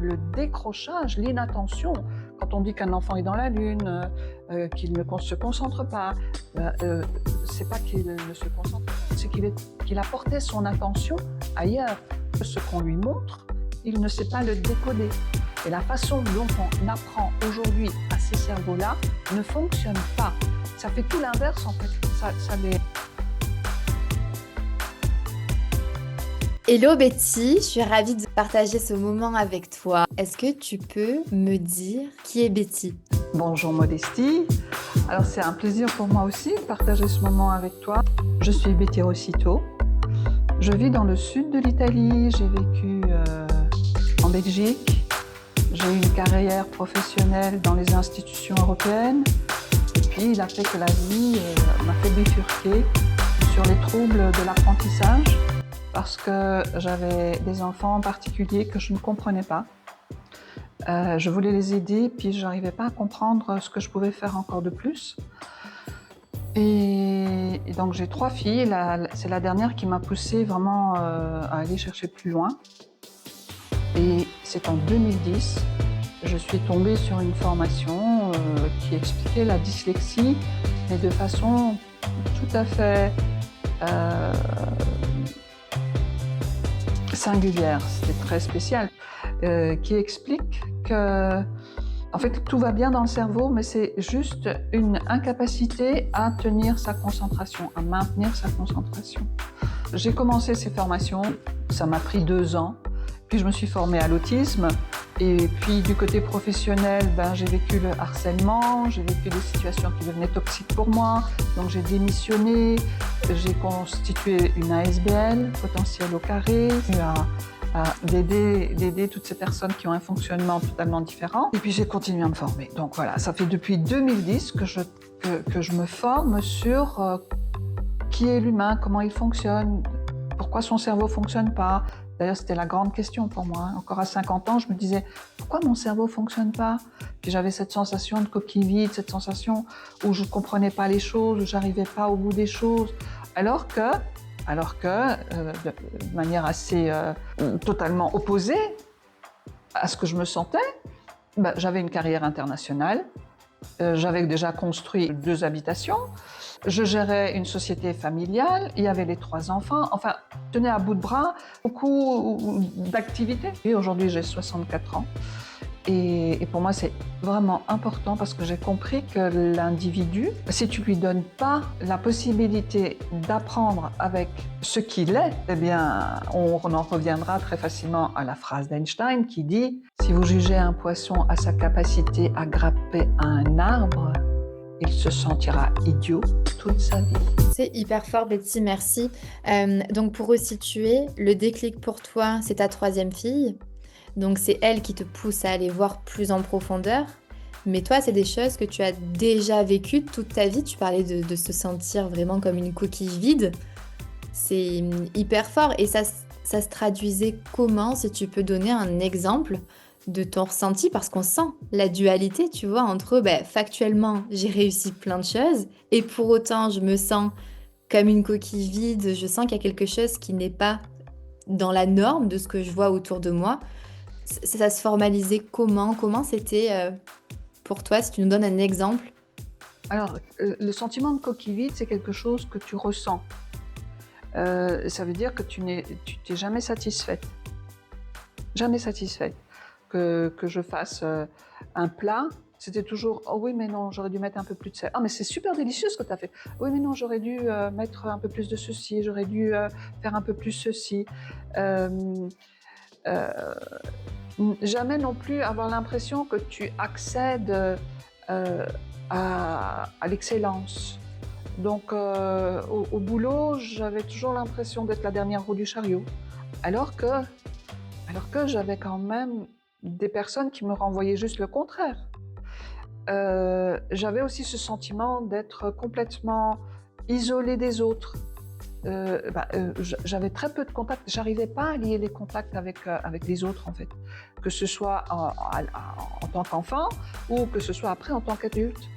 le décrochage, l'inattention. Quand on dit qu'un enfant est dans la lune, qu'il ne se concentre pas, c'est pas qu'il ne se concentre pas, c'est qu'il a porté son attention ailleurs. Ce qu'on lui montre, il ne sait pas le décoder. Et la façon dont on apprend aujourd'hui à ces cerveaux-là ne fonctionne pas. Ça fait tout l'inverse en fait. Ça les... Hello Betty, je suis ravie de partager ce moment avec toi. Est-ce que tu peux me dire qui est Betty? Bonjour Modestie. Alors c'est un plaisir pour moi aussi de partager ce moment avec toi. Je suis Betty Rossito. Je vis dans le sud de l'Italie. J'ai vécu en Belgique. J'ai eu une carrière professionnelle dans les institutions européennes. Et puis il a fait que la vie m'a fait bifurquer sur les troubles de l'apprentissage. Parce que j'avais des enfants en particulier que je ne comprenais pas. Je voulais les aider, puis je n'arrivais pas à comprendre ce que je pouvais faire encore de plus. Et donc j'ai 3 filles, c'est la dernière qui m'a poussée vraiment à aller chercher plus loin. Et c'est en 2010, je suis tombée sur une formation qui expliquait la dyslexie, mais de façon tout à fait singulière, c'était très spécial, qui explique que en fait, tout va bien dans le cerveau, mais c'est juste une incapacité à tenir sa concentration, à maintenir sa concentration. J'ai commencé ces formations, ça m'a pris 2 ans, puis je me suis formée à l'autisme, et puis du côté professionnel, j'ai vécu le harcèlement, j'ai vécu des situations qui devenaient toxiques pour moi, donc j'ai démissionné, j'ai constitué une ASBL, potentiel au carré, d'aider toutes ces personnes qui ont un fonctionnement totalement différent. Et puis j'ai continué à me former. Donc voilà, ça fait depuis 2010 que je me forme sur qui est l'humain, comment il fonctionne, pourquoi son cerveau ne fonctionne pas. D'ailleurs, c'était la grande question pour moi. Encore à 50 ans, je me disais « Pourquoi mon cerveau ne fonctionne pas ?» Puis j'avais cette sensation de coquille vide, cette sensation où je ne comprenais pas les choses, où je n'arrivais pas au bout des choses. Alors que de manière assez totalement opposée à ce que je me sentais, j'avais une carrière internationale, j'avais déjà construit 2 habitations, je gérais une société familiale, il y avait les 3 enfants, enfin, je tenais à bout de bras beaucoup d'activités. Et aujourd'hui, j'ai 64 ans. Et pour moi, c'est vraiment important parce que j'ai compris que l'individu, si tu lui donnes pas la possibilité d'apprendre avec ce qu'il est, eh bien, on en reviendra très facilement à la phrase d'Einstein qui dit « Si vous jugez un poisson à sa capacité à grimper à un arbre, il se sentira idiot toute sa vie. » C'est hyper fort Betty, merci. Donc pour resituer, le déclic pour toi, c'est ta 3e fille. Donc c'est elle qui te pousse à aller voir plus en profondeur. Mais toi, c'est des choses que tu as déjà vécues toute ta vie. Tu parlais de se sentir vraiment comme une coquille vide. C'est hyper fort. Et ça se traduisait comment, si tu peux donner un exemple de ton ressenti? Parce qu'on sent la dualité, tu vois, entre factuellement, j'ai réussi plein de choses. Et pour autant, je me sens comme une coquille vide. Je sens qu'il y a quelque chose qui n'est pas dans la norme de ce que je vois autour de moi. Ça se formalisait comment? Comment c'était pour toi, si tu nous donnes un exemple? Alors, le sentiment de coquille vide, c'est quelque chose que tu ressens. Ça veut dire que tu t'es jamais satisfaite. Jamais satisfaite. Que je fasse un plat, c'était toujours « Oh oui, mais non, j'aurais dû mettre un peu plus de sel. Ah, mais c'est super délicieux ce que tu as fait. Oui, mais non, j'aurais dû mettre un peu plus de ceci, j'aurais dû faire un peu plus ceci. » Jamais non plus avoir l'impression que tu accèdes à l'excellence. Donc au boulot, j'avais toujours l'impression d'être la dernière roue du chariot, alors que j'avais quand même des personnes qui me renvoyaient juste le contraire. J'avais aussi ce sentiment d'être complètement isolée des autres. J'avais très peu de contacts, j'arrivais pas à lier les contacts avec les autres en fait, que ce soit en tant qu'enfant ou que ce soit après en tant qu'adulte.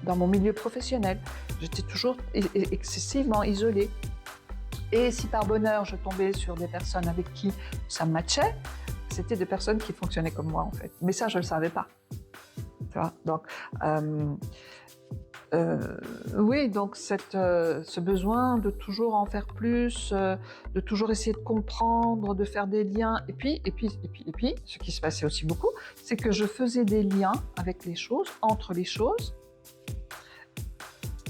Dans mon milieu professionnel, j'étais toujours excessivement isolée. Et si par bonheur je tombais sur des personnes avec qui ça matchait, c'était des personnes qui fonctionnaient comme moi, en fait. Mais ça, je ne le savais pas. Tu vois? Donc, oui, donc ce besoin de toujours en faire plus, de toujours essayer de comprendre, de faire des liens. Et puis, ce qui se passait aussi beaucoup, c'est que je faisais des liens avec les choses, entre les choses,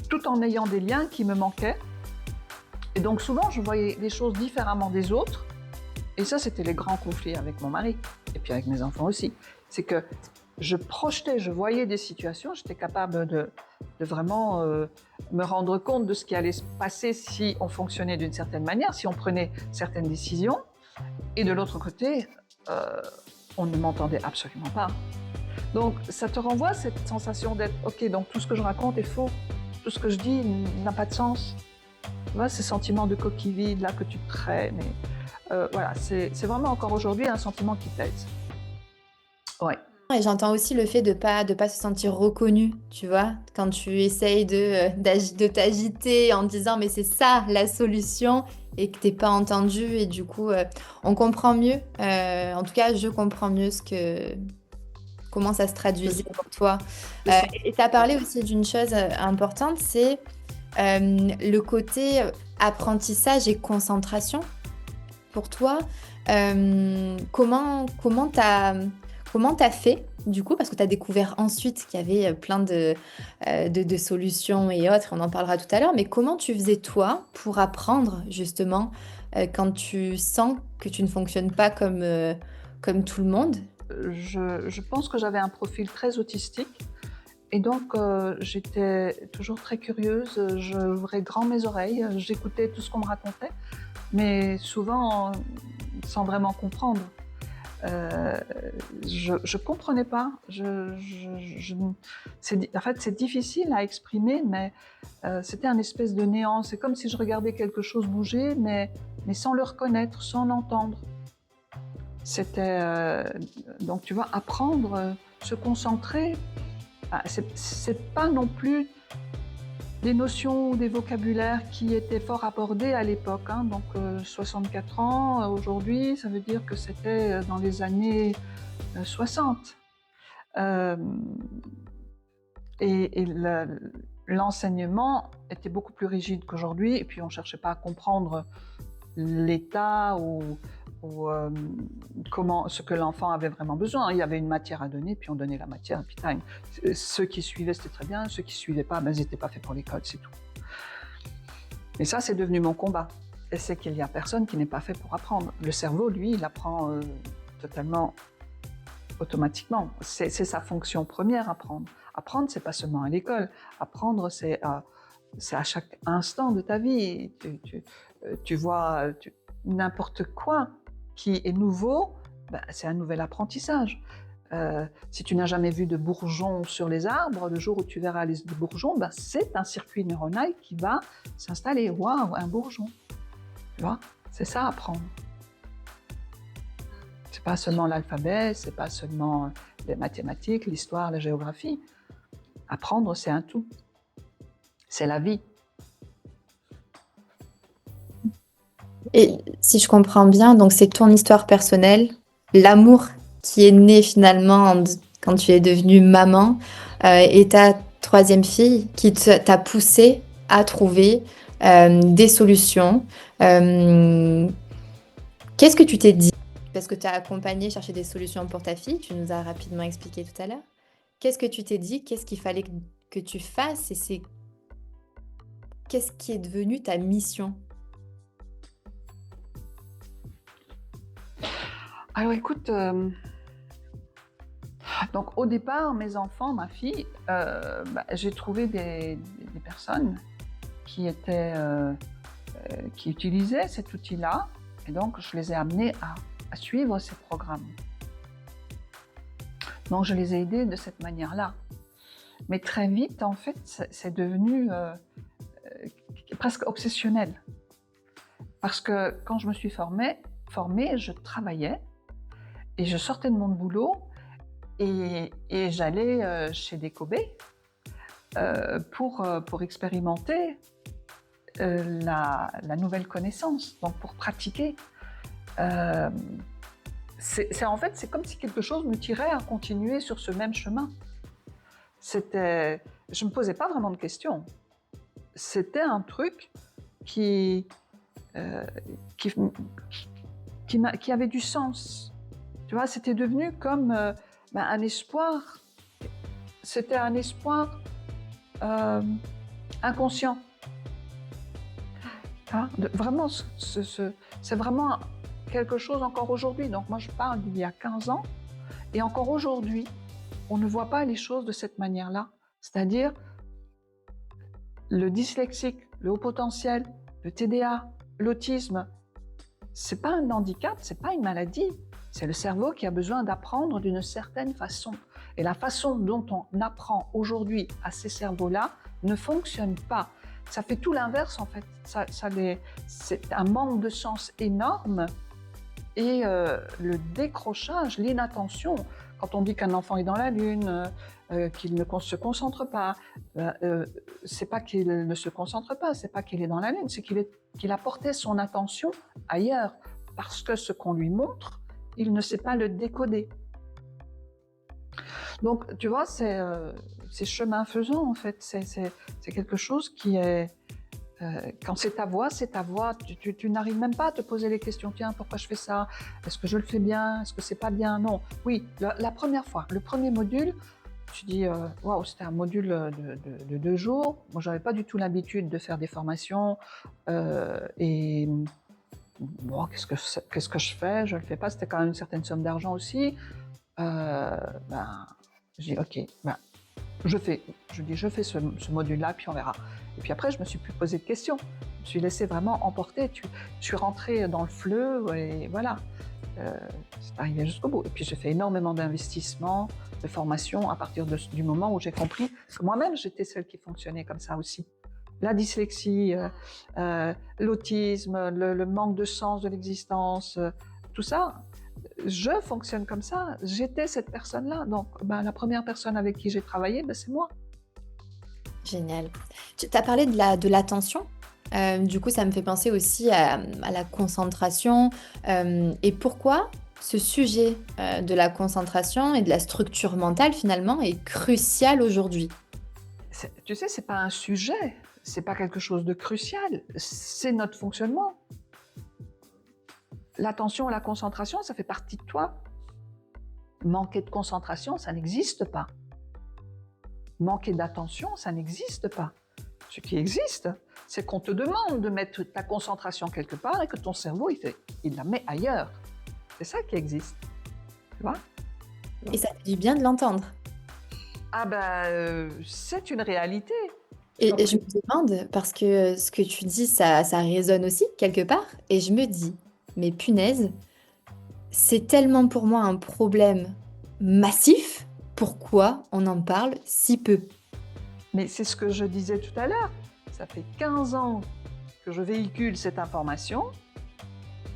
tout en ayant des liens qui me manquaient. Et donc souvent, je voyais les choses différemment des autres. Et ça, c'était les grands conflits avec mon mari, et puis avec mes enfants aussi. C'est que je projetais, je voyais des situations, j'étais capable de vraiment me rendre compte de ce qui allait se passer si on fonctionnait d'une certaine manière, si on prenait certaines décisions. Et de l'autre côté, on ne m'entendait absolument pas. Donc ça te renvoie cette sensation d'être « ok, donc tout ce que je raconte est faux, tout ce que je dis n'a pas de sens ». Tu vois, ce sentiment de coquille vide là que tu traînes. Voilà, c'est vraiment encore aujourd'hui un sentiment qui pèse. Ouais. Et j'entends aussi le fait de pas se sentir reconnu, tu vois? Quand tu essayes de t'agiter en disant: «Mais c'est ça la solution» et que tu pas entendu et du coup, on comprend mieux, en tout cas je comprends mieux comment ça se traduisait pour toi. Et tu as parlé aussi d'une chose, importante, c'est, le côté, apprentissage et concentration. Pour toi, comment t'as fait, du coup? Parce que tu as découvert ensuite qu'il y avait, plein de solutions et autres, on en parlera tout à l'heure, mais comment tu faisais toi pour apprendre justement, quand tu sens que tu ne fonctionnes pas comme tout le monde? Je pense que j'avais un profil très autistique et donc j'étais toujours très curieuse, j'ouvrais grand mes oreilles, j'écoutais tout ce qu'on me racontait, mais souvent sans vraiment comprendre. Euh, je comprenais pas. En fait, c'est difficile à exprimer, mais c'était un espèce de néant. C'est comme si je regardais quelque chose bouger, mais sans le reconnaître, sans l'entendre. C'était donc tu vois, apprendre, se concentrer. C'est pas non plus des notions ou des vocabulaires qui étaient fort abordés à l'époque, hein. Donc 64 ans aujourd'hui, ça veut dire que c'était dans les années 60. Euh, et l'enseignement était beaucoup plus rigide qu'aujourd'hui, et puis on ne cherchait pas à comprendre l'état ou ce que l'enfant avait vraiment besoin. Il y avait une matière à donner, puis on donnait la matière, et puis time. Ceux qui suivaient, c'était très bien, ceux qui ne suivaient pas, ben, ils n'étaient pas faits pour l'école, c'est tout. Et ça, c'est devenu mon combat. Et c'est qu'il n'y a personne qui n'est pas fait pour apprendre. Le cerveau, lui, il apprend totalement automatiquement. C'est sa fonction première, apprendre. Apprendre, c'est pas seulement à l'école. Apprendre, c'est à chaque instant de ta vie. Tu vois n'importe quoi qui est nouveau, ben, c'est un nouvel apprentissage. Si tu n'as jamais vu de bourgeons sur les arbres, le jour où tu verras les bourgeons, ben, c'est un circuit neuronal qui va s'installer. Waouh, un bourgeon. Tu vois, c'est ça, apprendre. C'est pas seulement l'alphabet, c'est pas seulement les mathématiques, l'histoire, la géographie. Apprendre, c'est un tout. C'est la vie. Et si je comprends bien, donc c'est ton histoire personnelle, l'amour qui est né finalement quand tu es devenue maman, et ta troisième fille qui t'a poussé à trouver des solutions. Euh, Qu'est-ce que tu t'es dit? Parce que tu as accompagné chercher des solutions pour ta fille, tu nous as rapidement expliqué tout à l'heure. Qu'est-ce que tu t'es dit? Qu'est-ce qu'il fallait que tu fasses? Et qu'est-ce qui est devenu ta mission? Alors écoute, donc au départ, mes enfants, ma fille, j'ai trouvé des personnes qui utilisaient cet outil-là, et donc je les ai amenés à suivre ces programmes. Donc je les ai aidés de cette manière-là. Mais très vite, en fait, c'est devenu presque obsessionnel. Parce que quand je me suis formée, je travaillais et je sortais de mon boulot et j'allais chez des Kobe pour expérimenter la nouvelle connaissance, donc pour pratiquer. En fait, c'est comme si quelque chose me tirait à continuer sur ce même chemin. Je me posais pas vraiment de questions. C'était un truc qui, euh, qui, qui avait du sens. Tu vois, c'était devenu comme un espoir. C'était un espoir inconscient. Hein, vraiment, c'est vraiment quelque chose encore aujourd'hui. Donc moi, je parle d'il y a 15 ans. Et encore aujourd'hui, on ne voit pas les choses de cette manière-là. C'est-à-dire, le dyslexique, le haut potentiel, le TDA, l'autisme, c'est pas un handicap, c'est pas une maladie. C'est le cerveau qui a besoin d'apprendre d'une certaine façon. Et la façon dont on apprend aujourd'hui à ces cerveaux-là ne fonctionne pas. Ça fait tout l'inverse en fait. C'est un manque de sens énorme. Et le décrochage, l'inattention, quand on dit qu'un enfant est dans la lune, qu'il ne se concentre pas, c'est pas qu'il ne se concentre pas, c'est pas qu'il est dans la lune, c'est qu'il a porté son attention ailleurs, parce que ce qu'on lui montre, il ne sait pas le décoder. Donc, tu vois, c'est chemin faisant en fait, c'est quelque chose qui est... quand c'est ta voix, tu n'arrives même pas à te poser les questions. Tiens, pourquoi je fais ça? Est-ce que je le fais bien? Est-ce que c'est pas bien? Non. Oui, la première fois, le premier module, tu dis, waouh, c'était un module de 2 jours. Moi, j'avais pas du tout l'habitude de faire des formations. Et bon, qu'est-ce que je fais? Je le fais pas. C'était quand même une certaine somme d'argent aussi. Je dis, ok, je fais ce module-là, puis on verra. Et puis après, je me suis plus posé de questions. Je me suis laissée vraiment emporter. Je suis rentrée dans le fleu et voilà. C'est arrivé jusqu'au bout. Et puis j'ai fait énormément d'investissements, de formation à partir du moment où j'ai compris que moi-même, j'étais celle qui fonctionnait comme ça aussi. La dyslexie, l'autisme, le manque de sens de l'existence, tout ça, je fonctionne comme ça. J'étais cette personne-là. Donc, la première personne avec qui j'ai travaillé, c'est moi. Génial. Tu as parlé de l'attention. Du coup, ça me fait penser aussi à la concentration. Et pourquoi ce sujet de la concentration et de la structure mentale, finalement, est crucial aujourd'hui? Tu sais, c'est pas un sujet, c'est pas quelque chose de crucial, c'est notre fonctionnement. L'attention, la concentration, ça fait partie de toi. Manquer de concentration, ça n'existe pas. Manquer d'attention, ça n'existe pas. Ce qui existe, c'est qu'on te demande de mettre ta concentration quelque part et que ton cerveau, il la met ailleurs. C'est ça qui existe. Tu vois? Et ça fait du bien de l'entendre. Ah c'est une réalité. Et je me demande, parce que ce que tu dis, ça résonne aussi quelque part, et je me dis, mais punaise, c'est tellement pour moi un problème massif, pourquoi on en parle si peu? Mais c'est ce que je disais tout à l'heure. Ça fait 15 ans que je véhicule cette information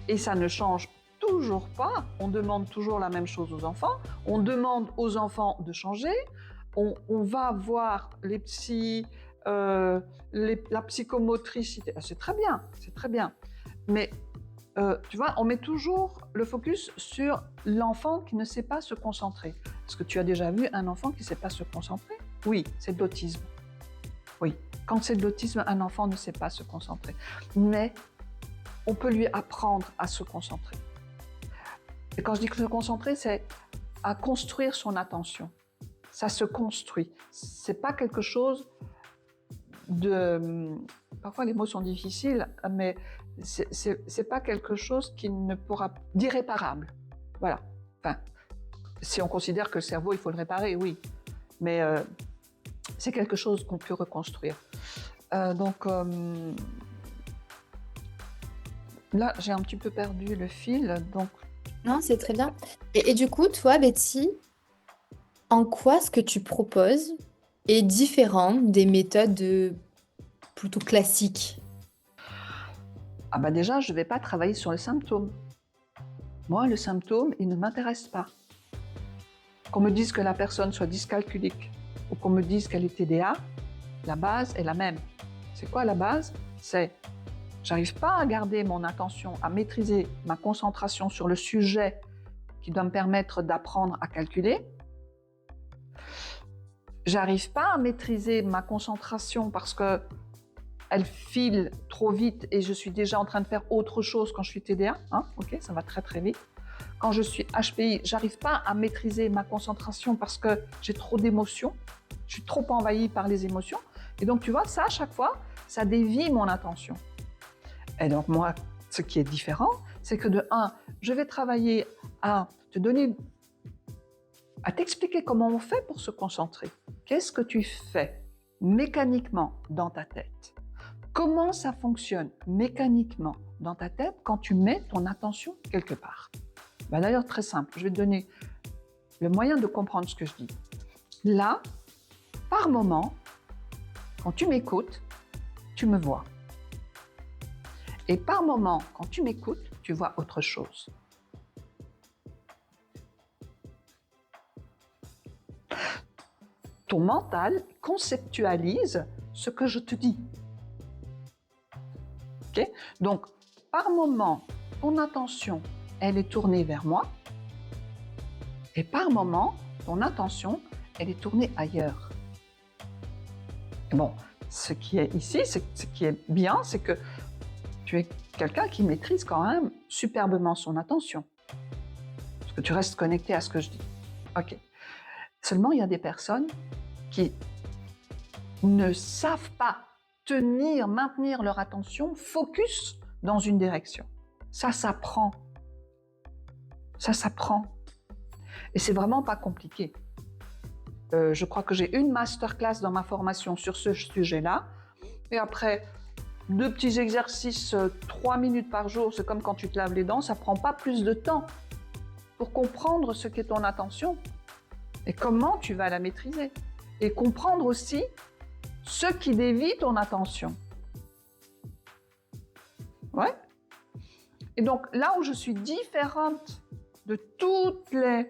et ça ne change toujours pas. On demande toujours la même chose aux enfants. On demande aux enfants de changer. On va voir les psys, la psychomotricité. C'est très bien, c'est très bien. Mais tu vois, on met toujours le focus sur l'enfant qui ne sait pas se concentrer. Est-ce que tu as déjà vu un enfant qui ne sait pas se concentrer? Oui, c'est de l'autisme. Oui, quand c'est de l'autisme, un enfant ne sait pas se concentrer. Mais on peut lui apprendre à se concentrer. Et quand je dis que se concentrer, c'est à construire son attention. Ça se construit. C'est pas quelque chose de... Parfois les mots sont difficiles, mais c'est pas quelque chose qui ne pourra... d'irréparable. Voilà. Enfin, si on considère que le cerveau, il faut le réparer, oui. Mais c'est quelque chose qu'on peut reconstruire. Là, j'ai un petit peu perdu le fil, donc... Non, c'est très bien. Et du coup, toi, Betty, en quoi ce que tu proposes est différent des méthodes plutôt classiques? Ah déjà, je ne vais pas travailler sur les symptômes. Moi, le symptôme, il ne m'intéresse pas. Qu'on me dise que la personne soit dyscalculique ou qu'on me dise qu'elle est TDA, la base est la même. C'est quoi la base? C'est j'arrive pas à garder mon attention, à maîtriser ma concentration sur le sujet qui doit me permettre d'apprendre à calculer. J'arrive pas à maîtriser ma concentration parce que elle file trop vite et je suis déjà en train de faire autre chose quand je suis TDA. Ok, ça va très très vite. Quand je suis HPI, j'arrive pas à maîtriser ma concentration parce que j'ai trop d'émotions. Je suis trop envahie par les émotions. Et donc, tu vois, ça, à chaque fois, ça dévie mon attention. Et donc, moi, ce qui est différent, c'est que de un, je vais travailler à te donner, à t'expliquer comment on fait pour se concentrer. Qu'est-ce que tu fais mécaniquement dans ta tête? Comment ça fonctionne mécaniquement dans ta tête quand tu mets ton attention quelque part? D'ailleurs, très simple, je vais te donner le moyen de comprendre ce que je dis. Là, par moment, quand tu m'écoutes, tu me vois. Et par moment, quand tu m'écoutes, tu vois autre chose. Ton mental conceptualise ce que je te dis. Okay? Donc, par moment, ton attention, elle est tournée vers moi. Et par moment, ton attention, elle est tournée ailleurs. Et bon, ce qui est ici, ce qui est bien, c'est que tu es quelqu'un qui maîtrise quand même superbement son attention. Parce que tu restes connecté à ce que je dis. Ok. Seulement, il y a des personnes qui ne savent pas maintenir leur attention focus dans une direction. Ça s'apprend. Ça s'apprend. Et c'est vraiment pas compliqué. Je crois que j'ai une masterclass dans ma formation sur ce sujet-là. Et après, 2 petits exercices, 3 minutes par jour, c'est comme quand tu te laves les dents, ça prend pas plus de temps pour comprendre ce qu'est ton attention et comment tu vas la maîtriser. Et comprendre aussi ce qui dévie ton attention. Ouais. Et donc, là où je suis différente de tous les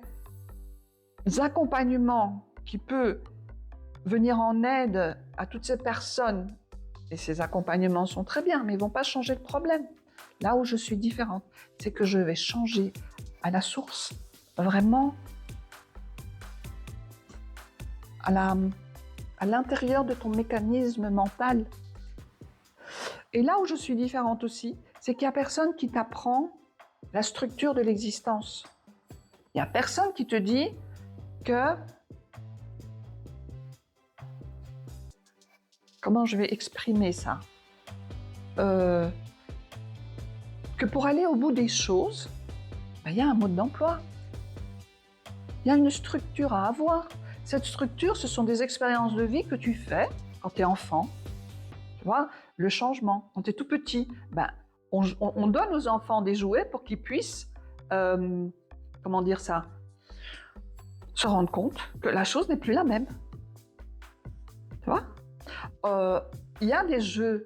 accompagnements qui peuvent venir en aide à toutes ces personnes, et ces accompagnements sont très bien, mais ils ne vont pas changer le problème. Là où je suis différente, c'est que je vais changer à la source, vraiment à l'intérieur de ton mécanisme mental. Et là où je suis différente aussi, c'est qu'il n'y a personne qui t'apprend la structure de l'existence. Il n'y a personne qui te dit que... Comment je vais exprimer ça? Que pour aller au bout des choses, il y a un mode d'emploi. Il y a une structure à avoir. Cette structure, ce sont des expériences de vie que tu fais quand tu es enfant. Tu vois, le changement, quand tu es tout petit, on donne aux enfants des jouets pour qu'ils puissent, comment dire ça, se rendre compte que la chose n'est plus la même. Tu vois? Il y a des jeux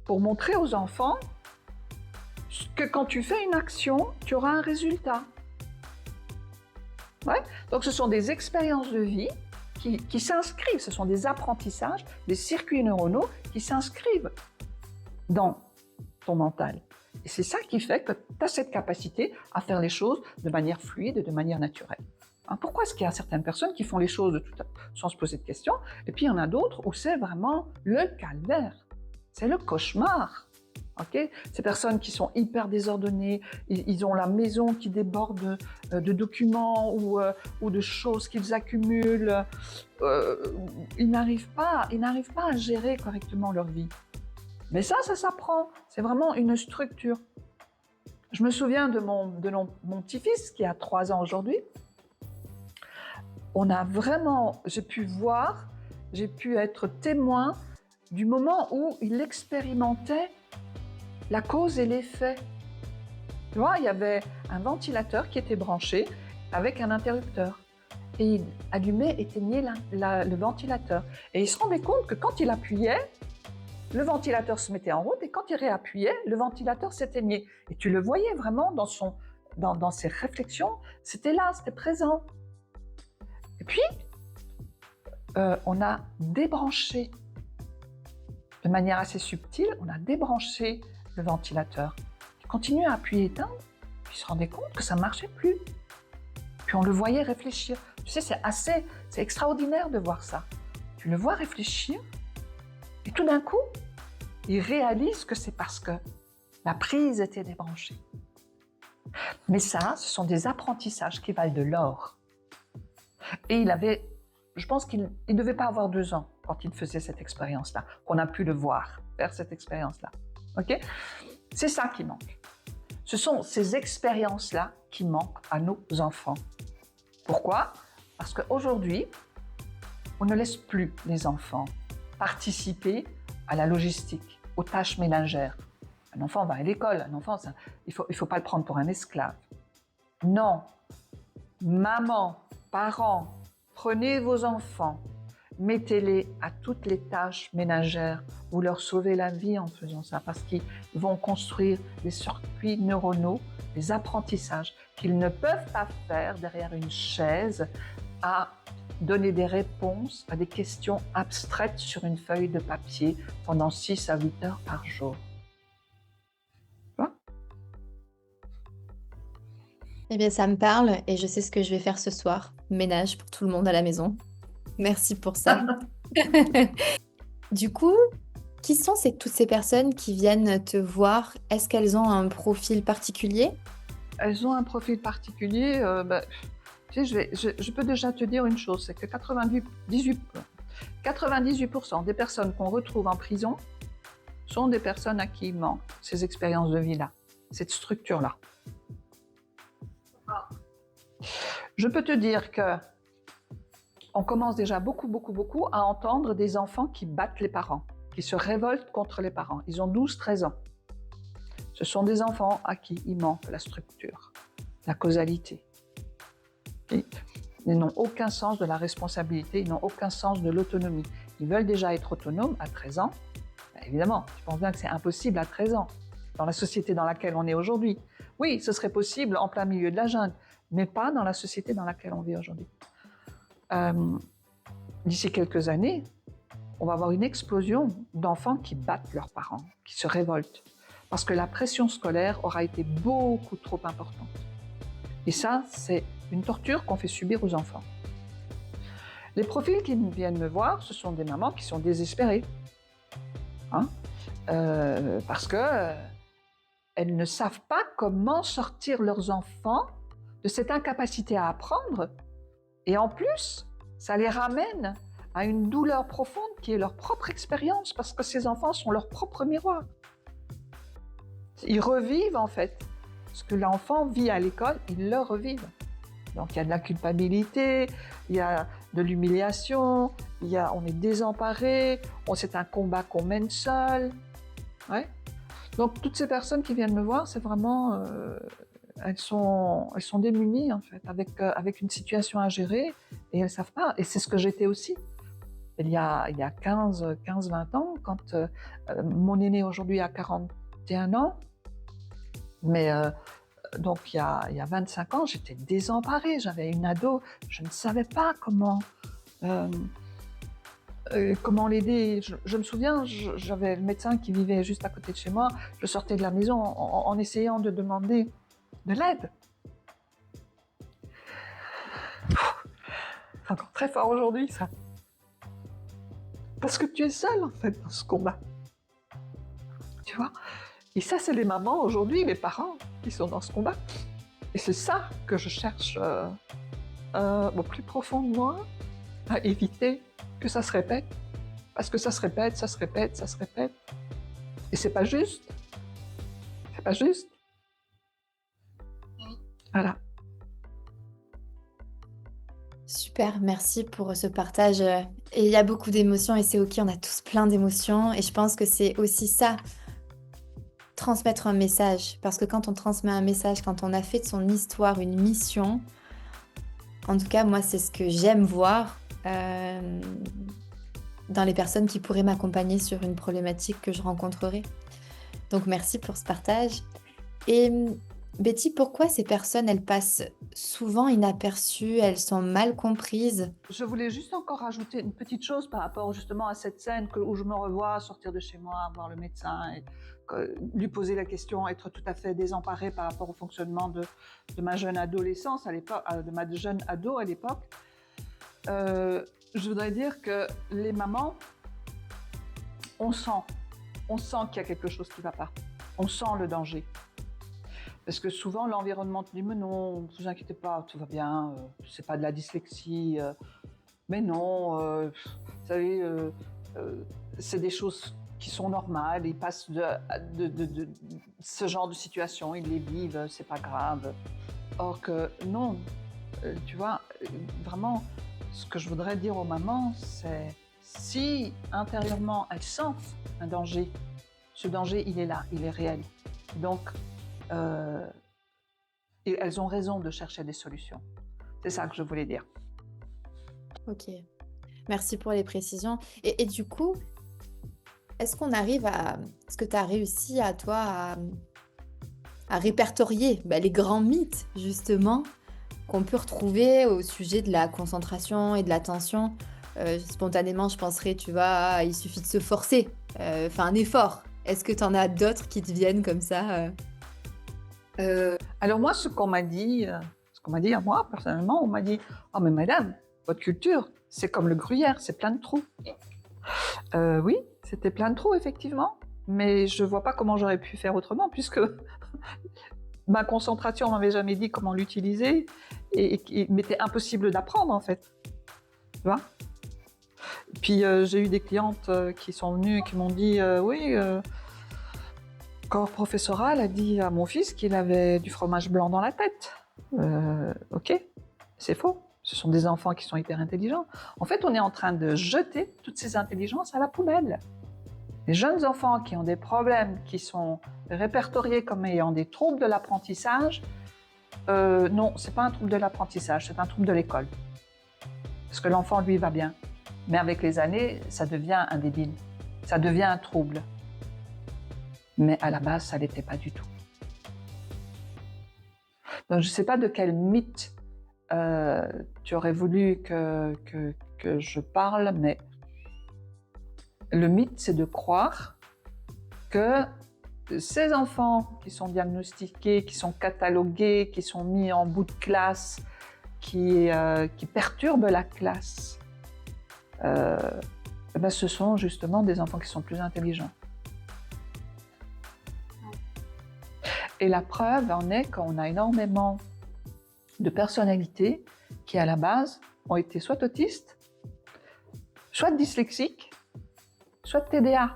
pour montrer aux enfants que quand tu fais une action, tu auras un résultat. Ouais? Donc ce sont des expériences de vie qui s'inscrivent, ce sont des apprentissages, des circuits neuronaux qui s'inscrivent dans ton mental. Et c'est ça qui fait que tu as cette capacité à faire les choses de manière fluide, de manière naturelle. Pourquoi est-ce qu'il y a certaines personnes qui font les choses sans se poser de questions, et puis il y en a d'autres où c'est vraiment le calvaire, c'est le cauchemar. Okay? Ces personnes qui sont hyper désordonnées, ils ont la maison qui déborde de documents ou de choses qu'ils accumulent, ils n'arrivent pas à gérer correctement leur vie. Mais ça s'apprend, c'est vraiment une structure. Je me souviens de mon petit-fils qui a 3 ans aujourd'hui. J'ai pu être témoin du moment où il expérimentait la cause et l'effet. Tu vois, il y avait un ventilateur qui était branché avec un interrupteur. Et il allumait, éteignait le ventilateur. Et il se rendait compte que quand il appuyait, le ventilateur se mettait en route et quand il réappuyait, le ventilateur s'éteignait. Et tu le voyais vraiment dans ses réflexions, c'était là, c'était présent. Et puis, on a débranché, de manière assez subtile, on a débranché le ventilateur. Il continuait à appuyer éteindre, puis il se rendait compte que ça ne marchait plus. Puis on le voyait réfléchir. Tu sais, c'est extraordinaire de voir ça. Tu le vois réfléchir, et tout d'un coup, il réalise que c'est parce que la prise était débranchée. Mais ça, ce sont des apprentissages qui valent de l'or. Et je pense qu'il ne devait pas avoir 2 ans quand il faisait cette expérience-là, qu'on a pu le voir faire cette expérience-là. Ok ? C'est ça qui manque. Ce sont ces expériences-là qui manquent à nos enfants. Pourquoi ? Parce qu'aujourd'hui, on ne laisse plus les enfants participer à la logistique, aux tâches ménagères. Un enfant va à l'école, un enfant, il faut pas le prendre pour un esclave. Non, maman, parents, prenez vos enfants, mettez-les à toutes les tâches ménagères. Vous leur sauvez la vie en faisant ça, parce qu'ils vont construire des circuits neuronaux, des apprentissages qu'ils ne peuvent pas faire derrière une chaise à donner des réponses à des questions abstraites sur une feuille de papier pendant 6 à 8 heures par jour. Eh bien, ça me parle et je sais ce que je vais faire ce soir. Ménage pour tout le monde à la maison. Merci pour ça. Du coup, qui sont toutes ces personnes qui viennent te voir? Est-ce qu'elles ont un profil particulier? Elles ont un profil particulier. Tu sais, je peux déjà te dire une chose, c'est que 98% des personnes qu'on retrouve en prison sont des personnes à qui il manque ces expériences de vie-là, cette structure-là. Je peux te dire que on commence déjà beaucoup à entendre des enfants qui battent les parents, qui se révoltent contre les parents. Ils ont 12-13 ans. Ce sont des enfants à qui il manque la structure, la causalité. Ils n'ont aucun sens de la responsabilité, ils n'ont aucun sens de l'autonomie. Ils veulent déjà être autonomes à 13 ans. Évidemment, tu penses bien que c'est impossible à 13 ans, dans la société dans laquelle on est aujourd'hui. Oui, ce serait possible en plein milieu de la jungle, mais pas dans la société dans laquelle on vit aujourd'hui. D'ici quelques années, on va avoir une explosion d'enfants qui battent leurs parents, qui se révoltent, parce que la pression scolaire aura été beaucoup trop importante. Et ça, c'est une torture qu'on fait subir aux enfants. Les profils qui viennent me voir, ce sont des mamans qui sont désespérées, parce que elles ne savent pas comment sortir leurs enfants de cette incapacité à apprendre. Et en plus, ça les ramène à une douleur profonde qui est leur propre expérience, parce que ces enfants sont leur propre miroir. Ils revivent en fait ce que l'enfant vit à l'école, ils le revivent. Donc il y a de la culpabilité, il y a de l'humiliation, on est désemparé, c'est un combat qu'on mène seul. Ouais. Donc toutes ces personnes qui viennent me voir, c'est vraiment... elles sont démunies en fait, avec une situation à gérer, et elles ne savent pas. Et c'est ce que j'étais aussi. Il y a 15-20 ans, quand mon aîné aujourd'hui a 41 ans, mais donc il y a 25 ans, j'étais désemparée, j'avais une ado, je ne savais pas comment l'aider. Je me souviens, j'avais le médecin qui vivait juste à côté de chez moi, je sortais de la maison en essayant de demander de l'aide. C'est encore très fort aujourd'hui, ça. Parce que tu es seule, en fait, dans ce combat. Tu vois ? Et ça, c'est les mamans aujourd'hui, les parents qui sont dans ce combat. Et c'est ça que je cherche au plus profond de moi, à éviter que ça se répète. Parce que ça se répète. Et c'est pas juste. C'est pas juste. Voilà. Super, merci pour ce partage. Et il y a beaucoup d'émotions et c'est ok, on a tous plein d'émotions. Et je pense que c'est aussi ça, transmettre un message. Parce que quand on transmet un message, quand on a fait de son histoire une mission, en tout cas, moi, c'est ce que j'aime voir dans les personnes qui pourraient m'accompagner sur une problématique que je rencontrerai. Donc, merci pour ce partage. Et Betty, pourquoi ces personnes, elles passent souvent inaperçues, elles sont mal comprises? Je voulais juste encore rajouter une petite chose par rapport justement à cette scène où je me revois sortir de chez moi, voir le médecin. Et lui poser la question, être tout à fait désemparée par rapport au fonctionnement de ma jeune adolescence à l'époque, de ma jeune ado à l'époque. Je voudrais dire que les mamans, on sent qu'il y a quelque chose qui ne va pas. On sent le danger. Parce que souvent, l'environnement te dit « Mais non, ne vous inquiétez pas, tout va bien, c'est pas de la dyslexie. Mais non, vous savez, c'est des choses qui sont normales. Ils passent de ce genre de situation, ils les vivent, c'est pas grave. » Or que non, tu vois, vraiment, ce que je voudrais dire aux mamans, c'est si intérieurement elles sentent un danger, ce danger, il est là, il est réel. Donc, et elles ont raison de chercher des solutions. C'est ça que je voulais dire. Ok, merci pour les précisions. Et du coup, est-ce que tu as réussi à toi à répertorier les grands mythes, justement, qu'on peut retrouver au sujet de la concentration et de l'attention? Spontanément, je penserais, tu vois, il suffit de se forcer, faire un effort. Est-ce que tu en as d'autres qui te viennent comme ça? Alors moi, ce qu'on m'a dit à moi, personnellement, on m'a dit « Oh mais madame, votre culture, c'est comme le gruyère, c'est plein de trous. » Oui, c'était plein de trous, effectivement, mais je vois pas comment j'aurais pu faire autrement, puisque ma concentration, on m'avait jamais dit comment l'utiliser, et il m'était impossible d'apprendre, en fait. Tu vois ? Puis j'ai eu des clientes qui sont venues et qui m'ont dit oui, corps professoral a dit à mon fils qu'il avait du fromage blanc dans la tête. Ok, c'est faux. Ce sont des enfants qui sont hyper intelligents. En fait, on est en train de jeter toutes ces intelligences à la poubelle. Les jeunes enfants qui ont des problèmes, qui sont répertoriés comme ayant des troubles de l'apprentissage, non, c'est pas un trouble de l'apprentissage, c'est un trouble de l'école. Parce que l'enfant, lui, va bien. Mais avec les années, ça devient un débile. Ça devient un trouble. Mais à la base, ça ne l'était pas du tout. Donc, je ne sais pas de quel mythe tu aurais voulu que je parle, mais le mythe, c'est de croire que ces enfants qui sont diagnostiqués, qui sont catalogués, qui sont mis en bout de classe, qui perturbent la classe, ce sont justement des enfants qui sont plus intelligents. Et la preuve en est qu'on a énormément de personnalités qui, à la base, ont été soit autistes, soit dyslexiques, soit TDA.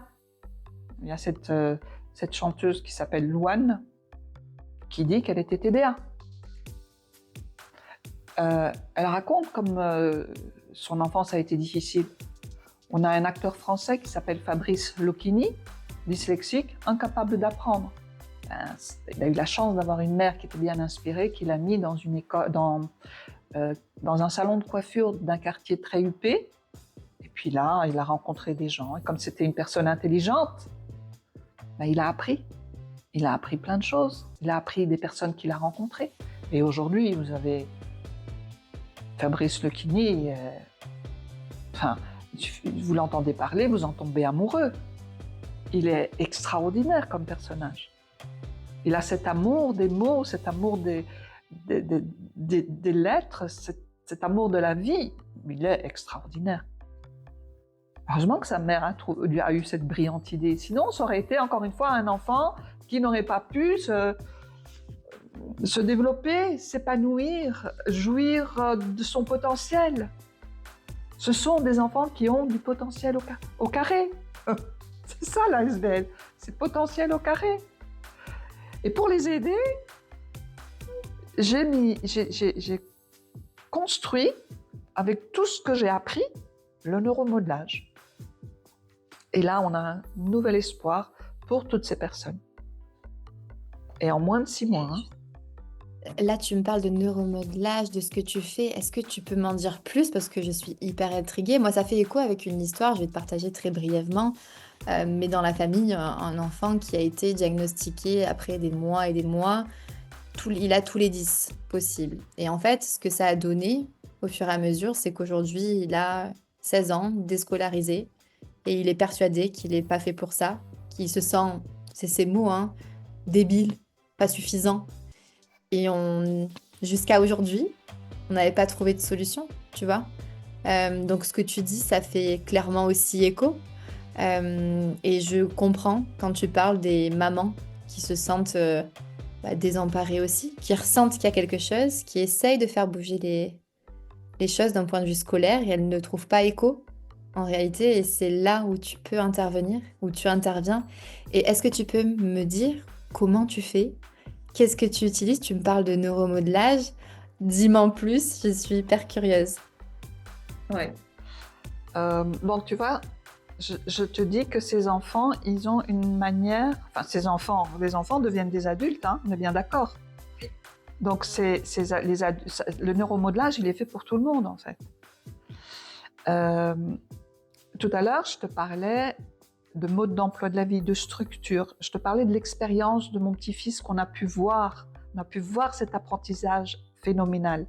Il y a cette chanteuse qui s'appelle Louane qui dit qu'elle était TDA. Elle raconte comme son enfance a été difficile. On a un acteur français qui s'appelle Fabrice Lucchini, dyslexique, incapable d'apprendre. Il a eu la chance d'avoir une mère qui était bien inspirée, qui l'a mis dans une école, dans un salon de coiffure d'un quartier très huppé. Et puis là, il a rencontré des gens. Et comme c'était une personne intelligente, il a appris. Il a appris plein de choses. Il a appris des personnes qu'il a rencontrées. Et aujourd'hui, vous avez Fabrice Lucchini. Vous l'entendez parler, vous en tombez amoureux. Il est extraordinaire comme personnage. Il a cet amour des mots, cet amour des lettres, cet amour de la vie. Il est extraordinaire. Heureusement que sa mère lui a eu cette brillante idée. Sinon, ça aurait été encore une fois un enfant qui n'aurait pas pu se développer, s'épanouir, jouir de son potentiel. Ce sont des enfants qui ont du potentiel au carré. C'est ça la SBL, c'est potentiel au carré. Et pour les aider, j'ai construit, avec tout ce que j'ai appris, le neuromodelage. Et là, on a un nouvel espoir pour toutes ces personnes. Et en moins de 6 mois. Là, tu me parles de neuromodelage, de ce que tu fais. Est-ce que tu peux m'en dire plus? Parce que je suis hyper intriguée. Moi, ça fait écho avec une histoire, je vais te partager très brièvement. Mais dans la famille, un enfant qui a été diagnostiqué après des mois et des mois, il a tous les 10 possibles. Et en fait, ce que ça a donné au fur et à mesure, c'est qu'aujourd'hui, il a 16 ans, déscolarisé, et il est persuadé qu'il n'est pas fait pour ça, qu'il se sent c'est ces mots, hein, débile, pas suffisant. Et jusqu'à aujourd'hui, on n'avait pas trouvé de solution, tu vois. Donc ce que tu dis, ça fait clairement aussi écho. Et je comprends quand tu parles des mamans qui se sentent désemparées aussi, qui ressentent qu'il y a quelque chose, qui essayent de faire bouger les choses d'un point de vue scolaire et elles ne trouvent pas écho en réalité. Et c'est là où tu peux intervenir, où tu interviens. Et est-ce que tu peux me dire comment tu fais? Qu'est-ce que tu utilises? Tu me parles de neuromodelage. Dis-moi en plus, je suis hyper curieuse. Ouais. Donc, tu vois, je te dis que ces enfants, ils ont une manière... Enfin, les enfants deviennent des adultes, hein, on est bien d'accord. Donc, le neuromodelage, il est fait pour tout le monde, en fait. Tout à l'heure, je te parlais de mode d'emploi de la vie, de structure. Je te parlais de l'expérience de mon petit-fils qu'on a pu voir. On a pu voir cet apprentissage phénoménal.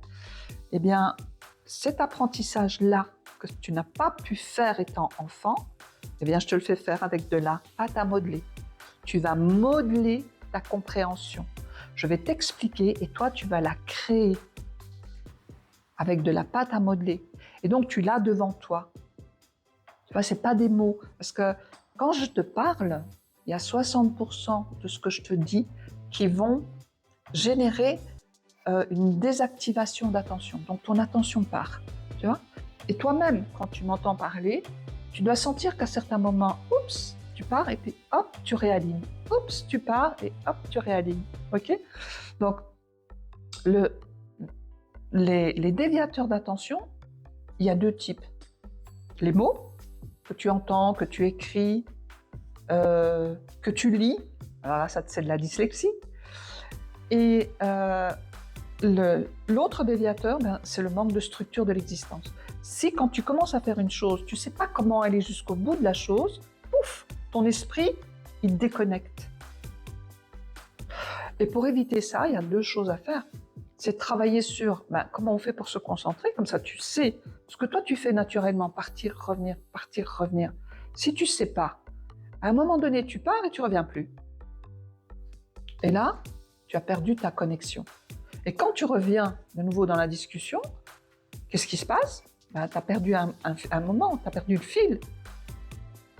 Eh bien, cet apprentissage-là que tu n'as pas pu faire étant enfant, eh bien, je te le fais faire avec de la pâte à modeler. Tu vas modeler ta compréhension. Je vais t'expliquer et toi, tu vas la créer avec de la pâte à modeler. Et donc, tu l'as devant toi. Tu vois, ce n'est pas des mots. Parce que quand je te parle, il y a 60% de ce que je te dis qui vont générer une désactivation d'attention. Donc, ton attention part. Tu vois ? Et toi-même, quand tu m'entends parler, tu dois sentir qu'à certains moments, oups, tu pars et puis hop, tu réalignes. Oups, tu pars et hop, tu réalignes. OK ? Donc, les déviateurs d'attention, il y a deux types. Les mots que tu entends, que tu écris, que tu lis. Alors là, ça, c'est de la dyslexie. Et l'autre déviateur, c'est le manque de structure de l'existence. Si quand tu commences à faire une chose, tu ne sais pas comment aller jusqu'au bout de la chose, pouf, ton esprit, il déconnecte. Et pour éviter ça, il y a deux choses à faire. C'est travailler sur comment on fait pour se concentrer, comme ça tu sais ce que toi tu fais naturellement, partir, revenir, partir, revenir. Si tu ne sais pas, à un moment donné, tu pars et tu ne reviens plus. Et là, tu as perdu ta connexion. Et quand tu reviens de nouveau dans la discussion, qu'est-ce qui se passe ? Tu as perdu un moment, tu as perdu le fil.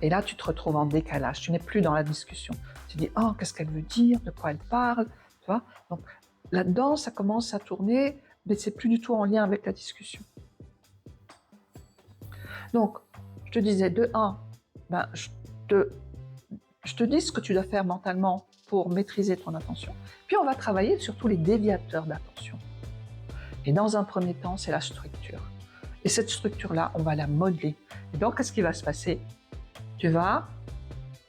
Et là, tu te retrouves en décalage, tu n'es plus dans la discussion. Tu dis, oh, qu'est-ce qu'elle veut dire, de quoi elle parle, tu vois ? Donc là-dedans, ça commence à tourner, mais c'est plus du tout en lien avec la discussion. Donc, je te disais, de 1, je te dis ce que tu dois faire mentalement pour maîtriser ton attention. Puis on va travailler sur tous les déviateurs d'attention. Et dans un premier temps, c'est la structure. Et cette structure-là, on va la modeler. Et donc, qu'est-ce qui va se passer ? Tu vas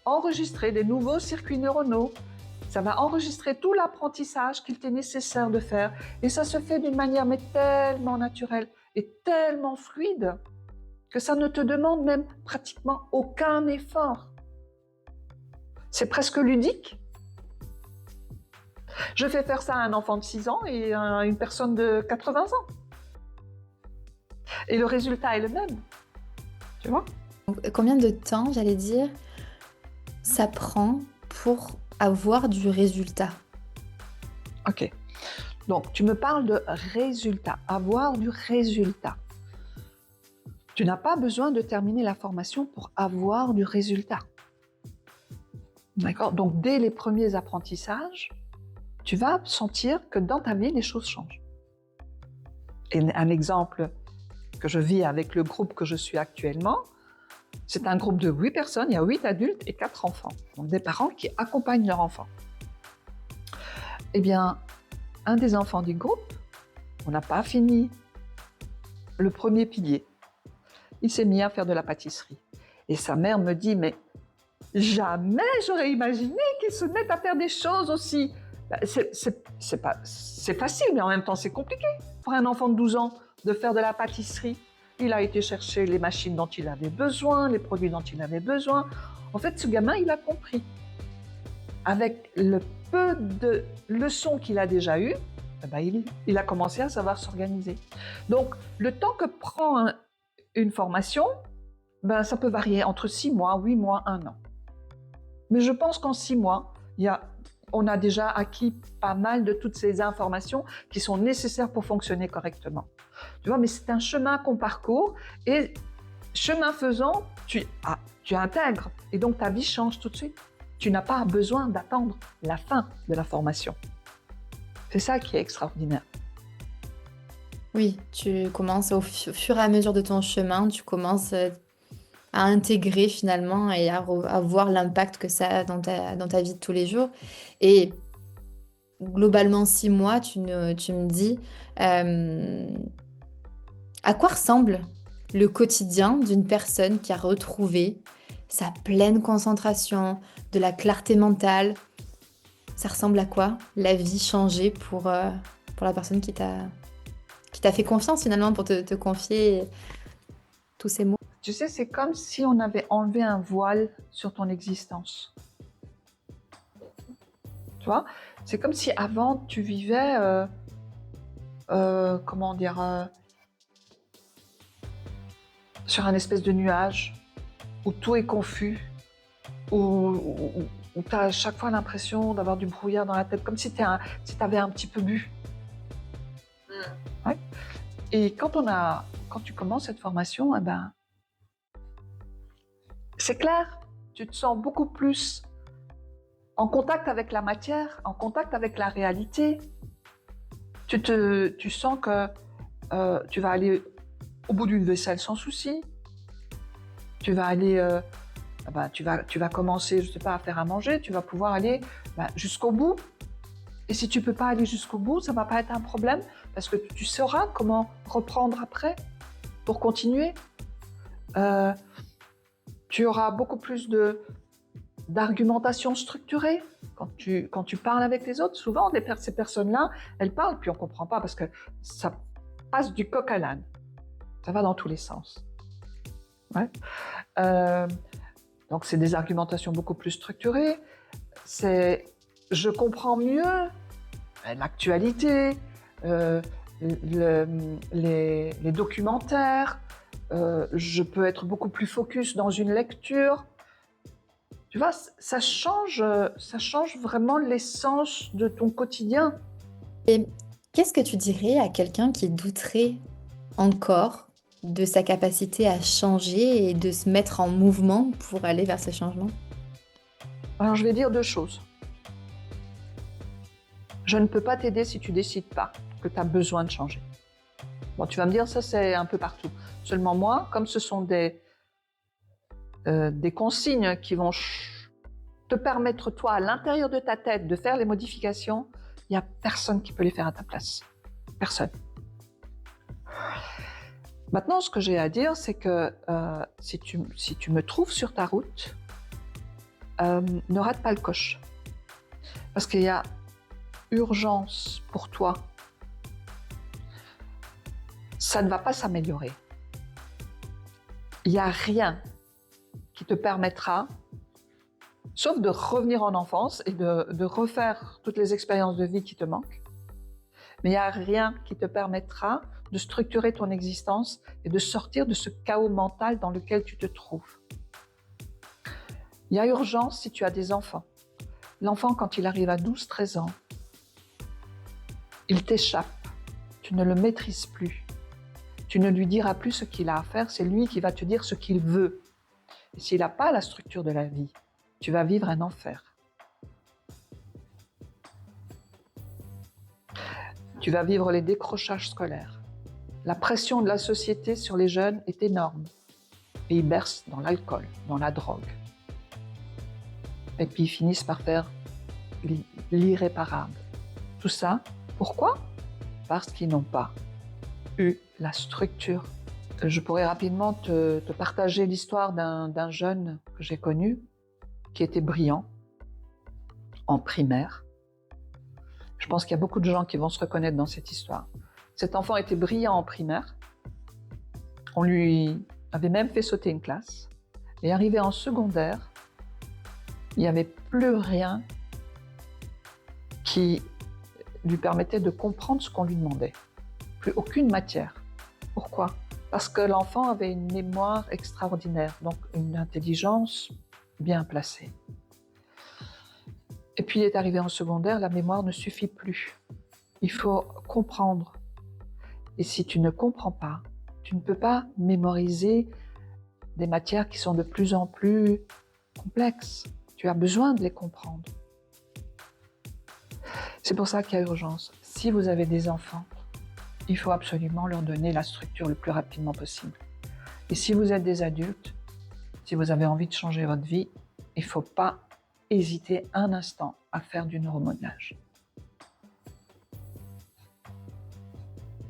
enregistrer des nouveaux circuits neuronaux. Ça va enregistrer tout l'apprentissage qu'il t'est nécessaire de faire. Et ça se fait d'une manière mais tellement naturelle et tellement fluide que ça ne te demande même pratiquement aucun effort. C'est presque ludique. Je fais faire ça à un enfant de 6 ans et à une personne de 80 ans. Et le résultat est le même. Tu vois ? Donc, combien de temps, j'allais dire, ça prend pour avoir du résultat ? Ok. Donc, tu me parles de résultat, avoir du résultat. Tu n'as pas besoin de terminer la formation pour avoir du résultat. D'accord ? Donc, dès les premiers apprentissages, tu vas sentir que dans ta vie, les choses changent. Et un exemple que je vis avec le groupe que je suis actuellement, c'est un groupe de 8 personnes, il y a 8 adultes et 4 enfants. Donc des parents qui accompagnent leurs enfants. Eh bien, un des enfants du groupe, on n'a pas fini le premier pilier. Il s'est mis à faire de la pâtisserie. Et sa mère me dit, mais jamais j'aurais imaginé qu'il se mette à faire des choses aussi. C'est facile, mais en même temps c'est compliqué pour un enfant de 12 ans de faire de la pâtisserie. Il a été chercher les machines dont il avait besoin, les produits dont il avait besoin. En fait, ce gamin, il a compris. Avec le peu de leçons qu'il a déjà eues, il a commencé à savoir s'organiser. Donc, le temps que prend une formation, ça peut varier entre 6 mois, 8 mois, 1 an. Mais je pense qu'en 6 mois, on a déjà acquis pas mal de toutes ces informations qui sont nécessaires pour fonctionner correctement. Tu vois, mais c'est un chemin qu'on parcourt et chemin faisant, tu intègres et donc ta vie change tout de suite. Tu n'as pas besoin d'attendre la fin de la formation. C'est ça qui est extraordinaire. Oui, tu commences au fur et à mesure de ton chemin, tu commences à intégrer finalement et à voir l'impact que ça a dans ta vie de tous les jours. Et globalement, 6 mois, tu me dis, à quoi ressemble le quotidien d'une personne qui a retrouvé sa pleine concentration, de la clarté mentale? Ça ressemble à quoi la vie changée pour la personne qui t'a fait confiance finalement pour te confier tous ces mots? Tu sais, c'est comme si on avait enlevé un voile sur ton existence. Tu vois, c'est comme si avant tu vivais, comment dire, sur un espèce de nuage où tout est confus, où tu as à chaque fois l'impression d'avoir du brouillard dans la tête, comme si tu avais un petit peu bu. Ouais. Et quand tu commences cette formation, eh ben, c'est clair, tu te sens beaucoup plus en contact avec la matière, en contact avec la réalité. Tu sens que tu vas aller au bout d'une vaisselle sans souci. Tu vas aller, tu vas commencer, je sais pas, à faire à manger. Tu vas pouvoir aller jusqu'au bout. Et si tu peux pas aller jusqu'au bout, ça va pas être un problème parce que tu sauras comment reprendre après pour continuer. Tu auras beaucoup plus d'argumentation structurée. Quand tu parles avec les autres, souvent ces personnes-là, elles parlent puis on comprend pas parce que ça passe du coq à l'âne. Ça va dans tous les sens. Ouais. Donc c'est des argumentations beaucoup plus structurées. Je comprends mieux l'actualité, les documentaires. Je peux être beaucoup plus focus dans une lecture. Tu vois, ça change vraiment l'essence de ton quotidien. Et qu'est-ce que tu dirais à quelqu'un qui douterait encore de sa capacité à changer et de se mettre en mouvement pour aller vers ce changement? Alors je vais dire 2 choses. Je ne peux pas t'aider si tu décides pas que tu as besoin de changer. Bon, tu vas me dire, ça c'est un peu partout. Seulement moi, comme ce sont des consignes qui vont te permettre, toi, à l'intérieur de ta tête, de faire les modifications, il n'y a personne qui peut les faire à ta place. Personne. Maintenant, ce que j'ai à dire, c'est que si tu me trouves sur ta route, ne rate pas le coche. Parce qu'il y a urgence pour toi. Ça ne va pas s'améliorer. Il n'y a rien qui te permettra, sauf de revenir en enfance et de refaire toutes les expériences de vie qui te manquent, mais il n'y a rien qui te permettra de structurer ton existence et de sortir de ce chaos mental dans lequel tu te trouves. Il y a urgence si tu as des enfants. L'enfant, quand il arrive à 12-13 ans, il t'échappe, tu ne le maîtrises plus. Tu ne lui diras plus ce qu'il a à faire, c'est lui qui va te dire ce qu'il veut. Et s'il n'a pas la structure de la vie, tu vas vivre un enfer. Tu vas vivre les décrochages scolaires. La pression de la société sur les jeunes est énorme. Et ils bercent dans l'alcool, dans la drogue. Et puis ils finissent par faire l'irréparable. Tout ça, pourquoi ? Parce qu'ils n'ont pas eu la structure. Je pourrais rapidement te partager l'histoire d'un jeune que j'ai connu, qui était brillant, en primaire. Je pense qu'il y a beaucoup de gens qui vont se reconnaître dans cette histoire. Cet enfant était brillant en primaire. On lui avait même fait sauter une classe. Et arrivé en secondaire, il n'y avait plus rien qui lui permettait de comprendre ce qu'on lui demandait. Plus aucune matière. Pourquoi ? Parce que l'enfant avait une mémoire extraordinaire, donc une intelligence bien placée. puis il est arrivé en secondaire, la mémoire ne suffit plus. Il faut comprendre. Et si tu ne comprends pas, tu ne peux pas mémoriser des matières qui sont de plus en plus complexes. Tu as besoin de les comprendre. C'est pour ça qu'il y a urgence. Si vous avez des enfants, il faut absolument leur donner la structure le plus rapidement possible. Et si vous êtes des adultes, si vous avez envie de changer votre vie, il ne faut pas hésiter un instant à faire du neuromodelage.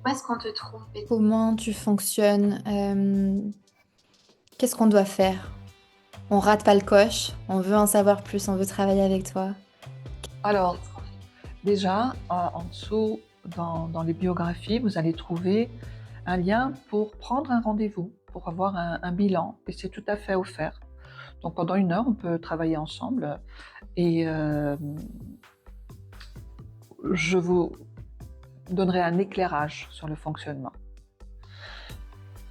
Où est-ce qu'on te trouve? Comment tu fonctionnes? Qu'est-ce qu'on doit faire? On rate pas le coche, on veut en savoir plus, on veut travailler avec toi. Alors, déjà, en dessous, dans les biographies, vous allez trouver un lien pour prendre un rendez-vous, pour avoir un bilan, et c'est tout à fait offert. Donc pendant 1 heure, on peut travailler ensemble, et je vous donnerai un éclairage sur le fonctionnement.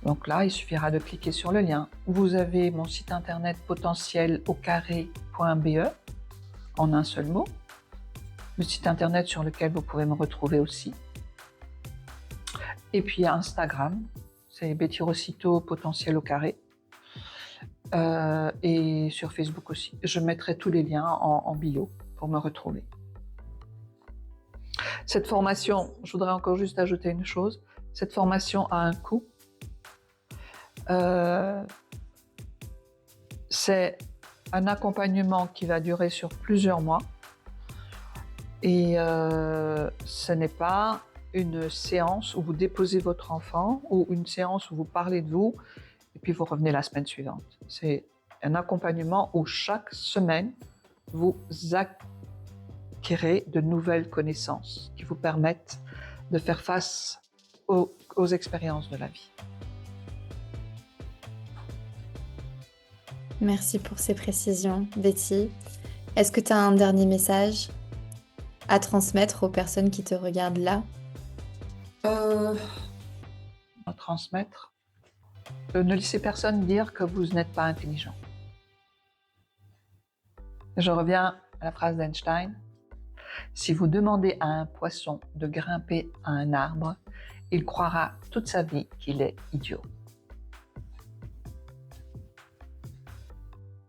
Donc là, il suffira de cliquer sur le lien. Vous avez mon site internet potentielaucarré.be en un seul mot. Le site internet sur lequel vous pouvez me retrouver aussi. Et puis il y a Instagram, c'est Betty Rossito Potentiel au carré. Et sur Facebook aussi. Je mettrai tous les liens en bio pour me retrouver. Cette formation, je voudrais encore juste ajouter une chose, cette formation a un coût. C'est un accompagnement qui va durer sur plusieurs mois. Et ce n'est pas une séance où vous déposez votre enfant ou une séance où vous parlez de vous et puis vous revenez la semaine suivante. C'est un accompagnement où chaque semaine, vous acquérez de nouvelles connaissances qui vous permettent de faire face aux expériences de la vie. Merci pour ces précisions, Betty. Est-ce que tu as un dernier message à transmettre aux personnes qui te regardent là? À transmettre. Ne laissez personne dire que vous n'êtes pas intelligent. Je reviens à la phrase d'Einstein. Si vous demandez à un poisson de grimper à un arbre, il croira toute sa vie qu'il est idiot.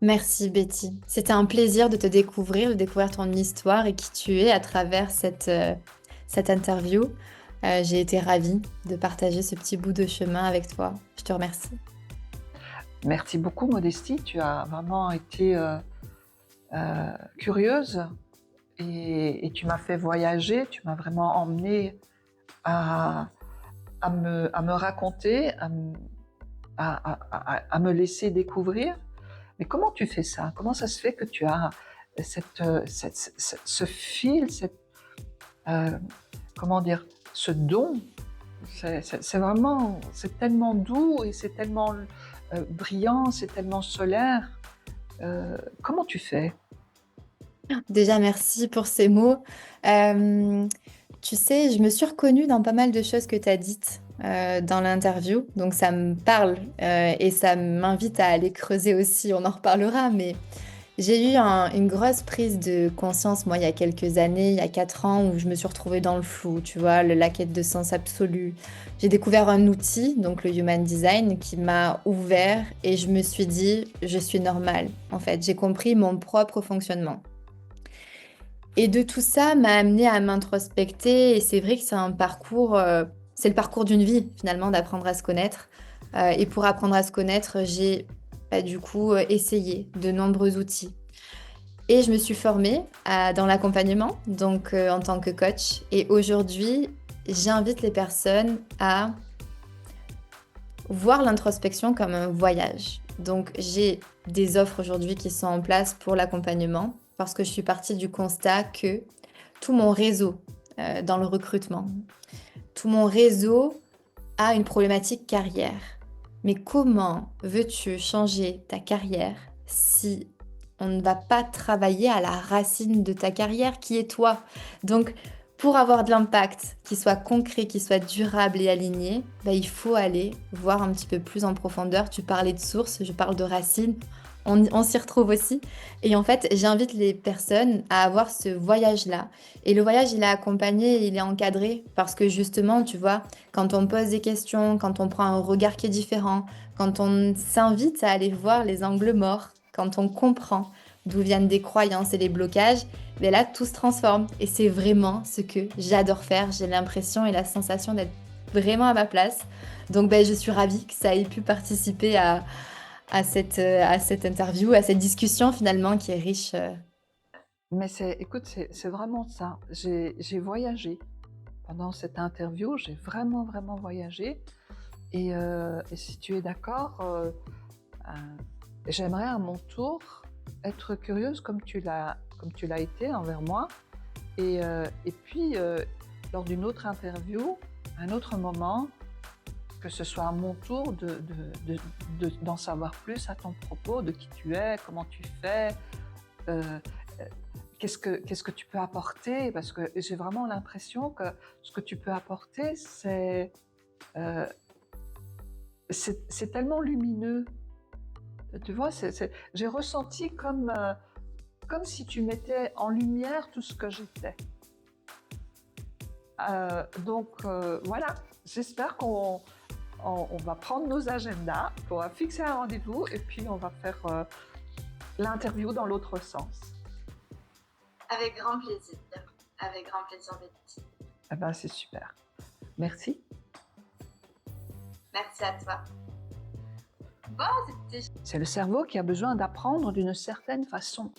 Merci Betty. C'était un plaisir de te découvrir, de découvrir ton histoire et qui tu es à travers cette interview. J'ai été ravie de partager ce petit bout de chemin avec toi. Je te remercie. Merci beaucoup Modestie, tu as vraiment été curieuse et tu m'as fait voyager, tu m'as vraiment emmenée à me raconter, à me laisser découvrir. Mais comment tu fais ça? Comment ça se fait que tu as ce fil, comment dire, ce don? C'est vraiment, c'est tellement doux et c'est tellement brillant, c'est tellement solaire. Comment tu fais? Déjà, merci pour ces mots. Tu sais, je me suis reconnue dans pas mal de choses que tu as dites dans l'interview, donc ça me parle et ça m'invite à aller creuser aussi, on en reparlera, mais j'ai eu une grosse prise de conscience, moi, il y a quelques années, il y a 4 ans, où je me suis retrouvée dans le flou, tu vois, la quête de sens absolu. J'ai découvert un outil, donc le Human Design, qui m'a ouvert et je me suis dit, je suis normale, en fait. J'ai compris mon propre fonctionnement. Et de tout ça m'a amené à m'introspecter et c'est vrai que c'est un parcours, c'est le parcours d'une vie finalement d'apprendre à se connaître. Et pour apprendre à se connaître, j'ai du coup essayé de nombreux outils. Et je me suis formée dans l'accompagnement, donc en tant que coach. Et aujourd'hui, j'invite les personnes à voir l'introspection comme un voyage. Donc j'ai des offres aujourd'hui qui sont en place pour l'accompagnement parce que je suis partie du constat que tout mon réseau dans le recrutement, tout mon réseau a une problématique carrière. Mais comment veux-tu changer ta carrière si on ne va pas travailler à la racine de ta carrière qui est toi? Donc, pour avoir de l'impact qui soit concret, qui soit durable et aligné, il faut aller voir un petit peu plus en profondeur. Tu parlais de sources, je parle de racines. On s'y retrouve aussi. Et en fait, j'invite les personnes à avoir ce voyage-là. Et le voyage, il est accompagné, il est encadré parce que justement, tu vois, quand on pose des questions, quand on prend un regard qui est différent, quand on s'invite à aller voir les angles morts, quand on comprend d'où viennent des croyances et les blocages, ben là, tout se transforme. Et c'est vraiment ce que j'adore faire. J'ai l'impression et la sensation d'être vraiment à ma place. Donc, ben, je suis ravie que ça ait pu participer à cette interview, à cette discussion finalement qui est riche. Mais écoute, c'est vraiment ça. J'ai voyagé pendant cette interview, j'ai vraiment, vraiment voyagé. Et si tu es d'accord, euh, j'aimerais à mon tour être curieuse comme tu l'as été envers moi. Et puis, lors d'une autre interview, un autre moment, que ce soit à mon tour d'en savoir plus à ton propos, de qui tu es, comment tu fais, euh, euh, qu'est-ce que tu peux apporter, parce que j'ai vraiment l'impression que ce que tu peux apporter, euh, c'est tellement lumineux. Tu vois, j'ai ressenti comme si tu mettais en lumière tout ce que j'étais. Donc voilà, j'espère qu'on va prendre nos agendas, qu'on va fixer un rendez-vous et puis on va faire l'interview dans l'autre sens. Avec grand plaisir. Avec grand plaisir, Betty. Eh ben, c'est super. Merci. Merci à toi. Bon, c'était... C'est le cerveau qui a besoin d'apprendre d'une certaine façon.